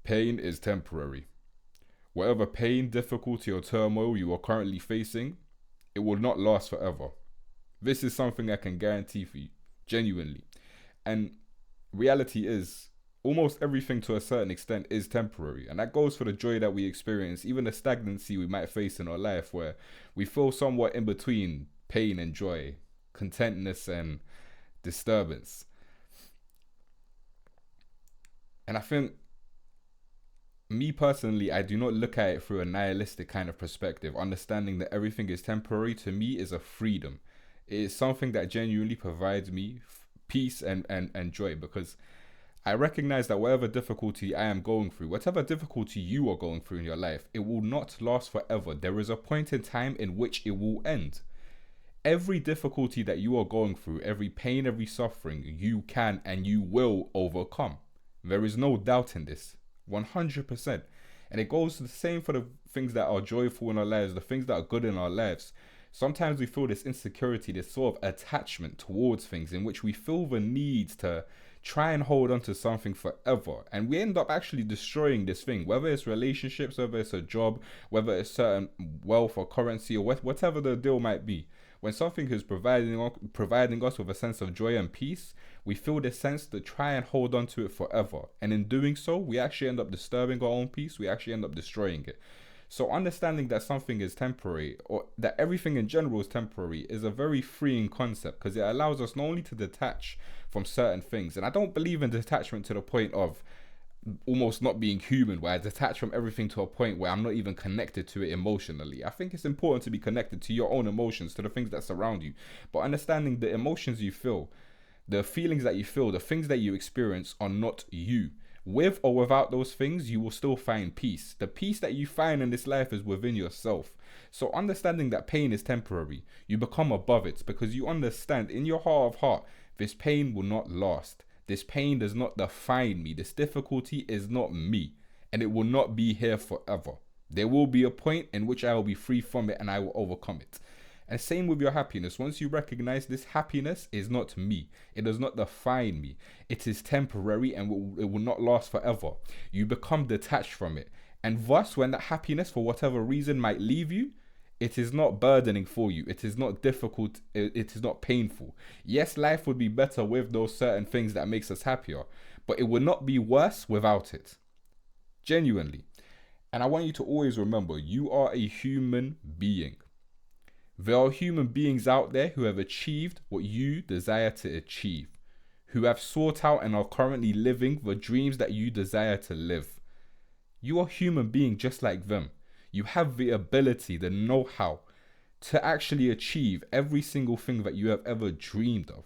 Pain is temporary. Whatever pain, difficulty, or turmoil you are currently facing, it will not last forever. This is something I can guarantee for you, genuinely. And reality is, almost everything to a certain extent is temporary. And that goes for the joy that we experience, even the stagnancy we might face in our life, where we feel somewhat in between pain and joy, contentness and disturbance. And I think, me personally, I do not look at it through a nihilistic kind of perspective. Understanding that everything is temporary, to me, is a freedom. It is something that genuinely provides me peace and joy, because I recognize that whatever difficulty I am going through, whatever difficulty you are going through in your life, it will not last forever. There is a point in time in which it will end. Every difficulty that you are going through, every pain, every suffering, you can and you will overcome. There is no doubt in this. 100%. And it goes the same for the things that are joyful in our lives, the things that are good in our lives. Sometimes we feel this insecurity, this sort of attachment towards things in which we feel the need to try and hold on to something forever. And we end up actually destroying this thing, whether it's relationships, whether it's a job, whether it's certain wealth or currency, or whatever the deal might be. When something is providing us with a sense of joy and peace, we feel this sense to try and hold on to it forever. And in doing so, we actually end up disturbing our own peace. We actually end up destroying it. So understanding that something is temporary, or that everything in general is temporary, is a very freeing concept, because it allows us not only to detach from certain things. And I don't believe in detachment to the point of almost not being human, where I detach from everything to a point where I'm not even connected to it emotionally. I think it's important to be connected to your own emotions, to the things that surround you, but understanding the emotions you feel, the feelings that you feel, the things that you experience are not you. With or without those things, you will still find peace. The peace that you find in this life is within yourself. So understanding that pain is temporary, you become above it, because you understand in your heart of heart, this pain will not last. This pain does not define me. This difficulty is not me, and it will not be here forever. There will be a point in which I will be free from it and I will overcome it. And same with your happiness. Once you recognize this happiness is not me, it does not define me, it is temporary and it will not last forever. You become detached from it. And thus, when that happiness, for whatever reason, might leave you, it is not burdening for you. It is not difficult. It is not painful. Yes, life would be better with those certain things that makes us happier, but it would not be worse without it. Genuinely. And I want you to always remember, you are a human being. There are human beings out there who have achieved what you desire to achieve, who have sought out and are currently living the dreams that you desire to live. You are a human being just like them. You have the ability, the know-how to actually achieve every single thing that you have ever dreamed of.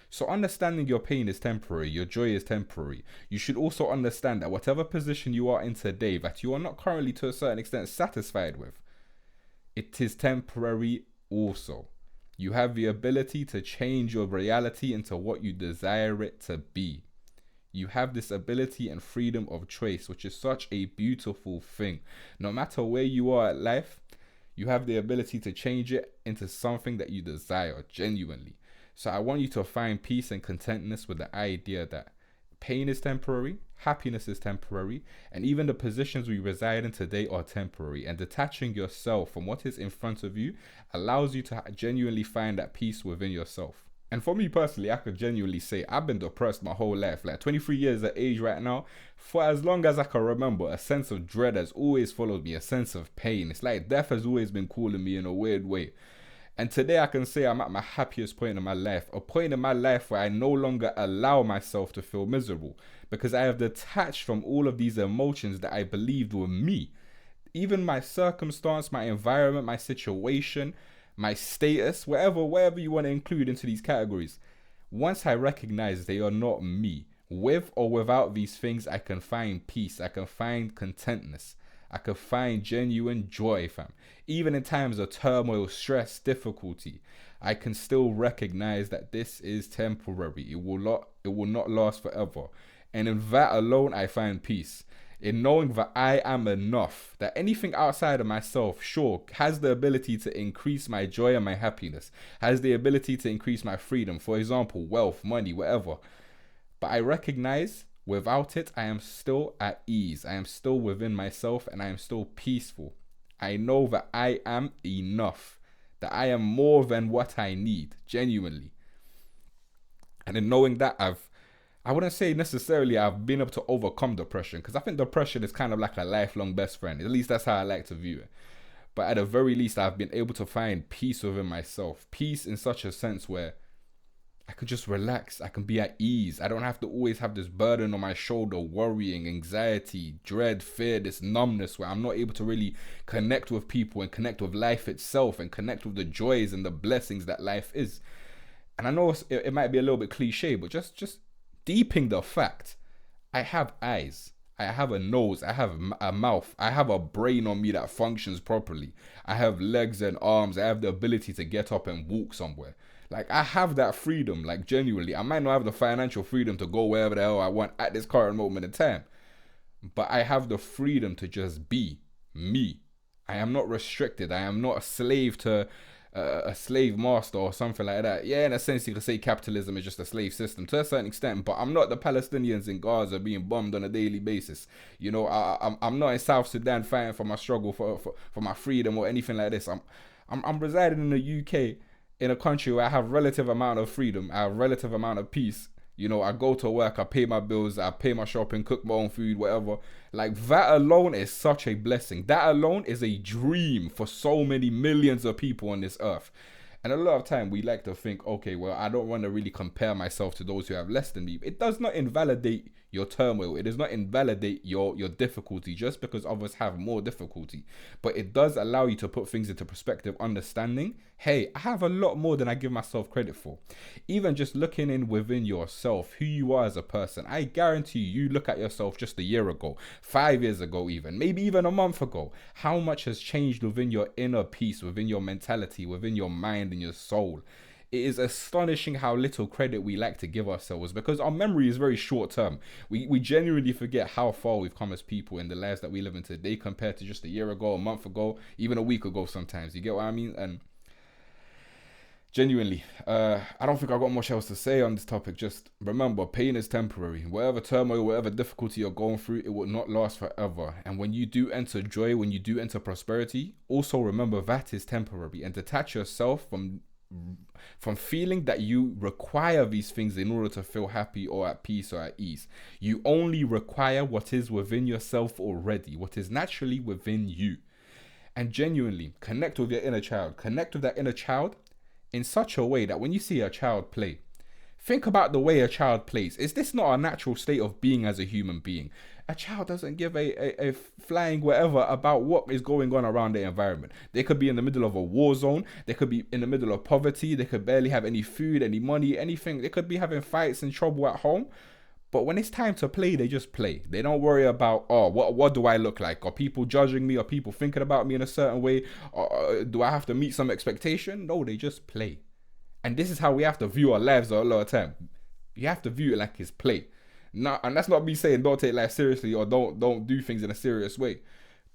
So understanding your pain is temporary, your joy is temporary. You should also understand that whatever position you are in today that you are not currently to a certain extent satisfied with, it is temporary also. You have the ability to change your reality into what you desire it to be. You have this ability and freedom of choice, which is such a beautiful thing. No matter where you are at life, you have the ability to change it into something that you desire genuinely. So I want you to find peace and contentness with the idea that pain is temporary, happiness is temporary, and even the positions we reside in today are temporary. And detaching yourself from what is in front of you allows you to genuinely find that peace within yourself. And for me personally, I could genuinely say I've been depressed my whole life. Like 23 years of age right now, for as long as I can remember, a sense of dread has always followed me, a sense of pain. It's like death has always been calling me in a weird way. And today I can say I'm at my happiest point in my life, a point in my life where I no longer allow myself to feel miserable, because I have detached from all of these emotions that I believed were me. Even my circumstance, my environment, my situation, my status, whatever you want to include into these categories. Once I recognize they are not me, with or without these things, I can find peace. I can find contentness. I can find genuine joy, fam. Even in times of turmoil, stress, difficulty, I can still recognize that this is temporary. It will not last forever. And in that alone, I find peace. In knowing that I am enough, that anything outside of myself, sure, has the ability to increase my joy and my happiness, has the ability to increase my freedom, for example, wealth, money, whatever. But I recognize Without it, I am still at ease. I am still within myself and I am still peaceful. I know that I am enough, that I am more than what I need, genuinely. And in knowing that, I wouldn't say necessarily I've been able to overcome depression, because I think depression is kind of like a lifelong best friend. At least that's how I like to view it. But at the very least, I've been able to find peace within myself. Peace in such a sense where I can just relax. I can be at ease. I don't have to always have this burden on my shoulder, worrying, anxiety, dread, fear, this numbness where I'm not able to really connect with people and connect with life itself and connect with the joys and the blessings that life is. And I know it might be a little bit cliche, but just deeping the fact, I have eyes, I have a nose, I have a mouth, I have a brain on me that functions properly. I have legs and arms. I have the ability to get up and walk somewhere. Like, I have that freedom, like, genuinely. I might not have the financial freedom to go wherever the hell I want at this current moment in time, but I have the freedom to just be me. I am not restricted. I am not a slave to a slave master or something like that. Yeah, in a sense, you could say capitalism is just a slave system to a certain extent, but I'm not the Palestinians in Gaza being bombed on a daily basis. You know, I'm not in South Sudan fighting for my struggle for my freedom or anything like this. I'm residing in the UK, in a country where I have relative amount of freedom, I have relative amount of peace. You know, I go to work, I pay my bills, I pay my shopping, cook my own food, whatever. Like, that alone is such a blessing. That alone is a dream for so many millions of people on this earth. And a lot of time we like to think, okay, well, I don't want to really compare myself to those who have less than me. It does not invalidate your turmoil. It does not invalidate your difficulty just because others have more difficulty. But it does allow you to put things into perspective, understanding, hey, I have a lot more than I give myself credit for. Even just looking in within yourself, who you are as a person. I guarantee you look at yourself just a year ago, 5 years ago even, maybe even a month ago. How much has changed within your inner peace, within your mentality, within your mind and your soul. It is astonishing how little credit we like to give ourselves, because our memory is very short term. We genuinely forget how far we've come as people in the lives that we live in today compared to just a year ago, a month ago, even a week ago sometimes. You get what I mean? And genuinely, I don't think I've got much else to say on this topic. Just remember, pain is temporary. Whatever turmoil, whatever difficulty you're going through, it will not last forever. And when you do enter joy, when you do enter prosperity, also remember that is temporary, and detach yourself from feeling that you require these things in order to feel happy or at peace or at ease. You only require what is within yourself already, what is naturally within you. And genuinely connect with your inner child. Connect with that inner child in such a way that when you see a child play, think about the way a child plays. Is this not a natural state of being as a human being? A child doesn't give a flying whatever about what is going on around their environment. They could be in the middle of a war zone. They could be in the middle of poverty. They could barely have any food, any money, anything. They could be having fights and trouble at home. But when it's time to play, they just play. They don't worry about, oh, what do I look like? Are people judging me? Are people thinking about me in a certain way? Or do I have to meet some expectation? No, they just play. And this is how we have to view our lives a lot of time. You have to view it like it's play. Now, and that's not me saying don't take life seriously or don't do things in a serious way.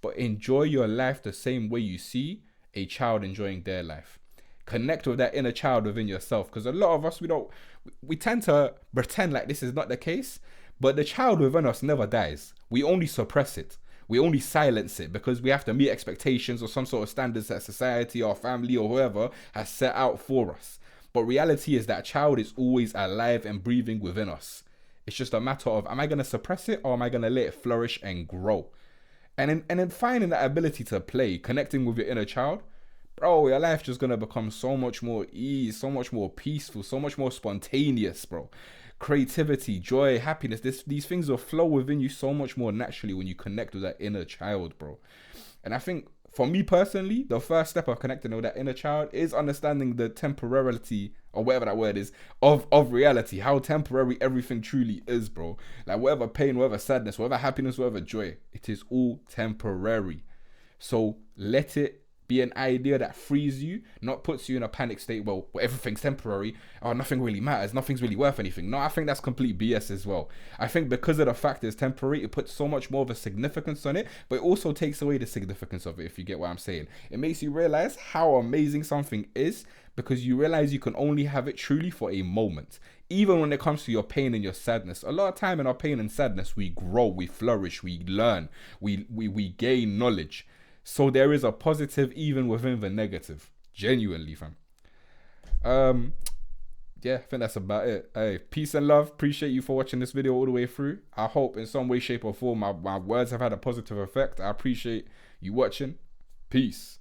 But enjoy your life the same way you see a child enjoying their life. Connect with that inner child within yourself, because a lot of us, we tend to pretend like this is not the case, but the child within us never dies. We only suppress it. We only silence it because we have to meet expectations or some sort of standards that society or family or whoever has set out for us. But reality is that child is always alive and breathing within us. It's just a matter of, am I going to suppress it or am I going to let it flourish and grow? And in finding that ability to play, connecting with your inner child, bro, your life just going to become so much more ease, so much more peaceful, so much more spontaneous, bro. Creativity, joy, happiness, these things will flow within you so much more naturally when you connect with that inner child, bro. And I think for me personally, the first step of connecting with that inner child is understanding the temporality, or whatever that word is, of reality, how temporary everything truly is, bro. Like, whatever pain, whatever sadness, whatever happiness, whatever joy, it is all temporary. So let it be an idea that frees you, not puts you in a panic state, well, everything's temporary, oh, nothing really matters, nothing's really worth anything. No, I think that's complete BS as well. I think because of the fact it's temporary, it puts so much more of a significance on it, but it also takes away the significance of it, if you get what I'm saying. It makes you realize how amazing something is, because you realize you can only have it truly for a moment. Even when it comes to your pain and your sadness, a lot of time in our pain and sadness, we grow, we flourish, we learn, we gain knowledge. So there is a positive even within the negative. Genuinely, fam. Yeah, I think that's about it. Hey, peace and love. Appreciate you for watching this video all the way through. I hope in some way, shape or form my words have had a positive effect. I appreciate you watching. Peace.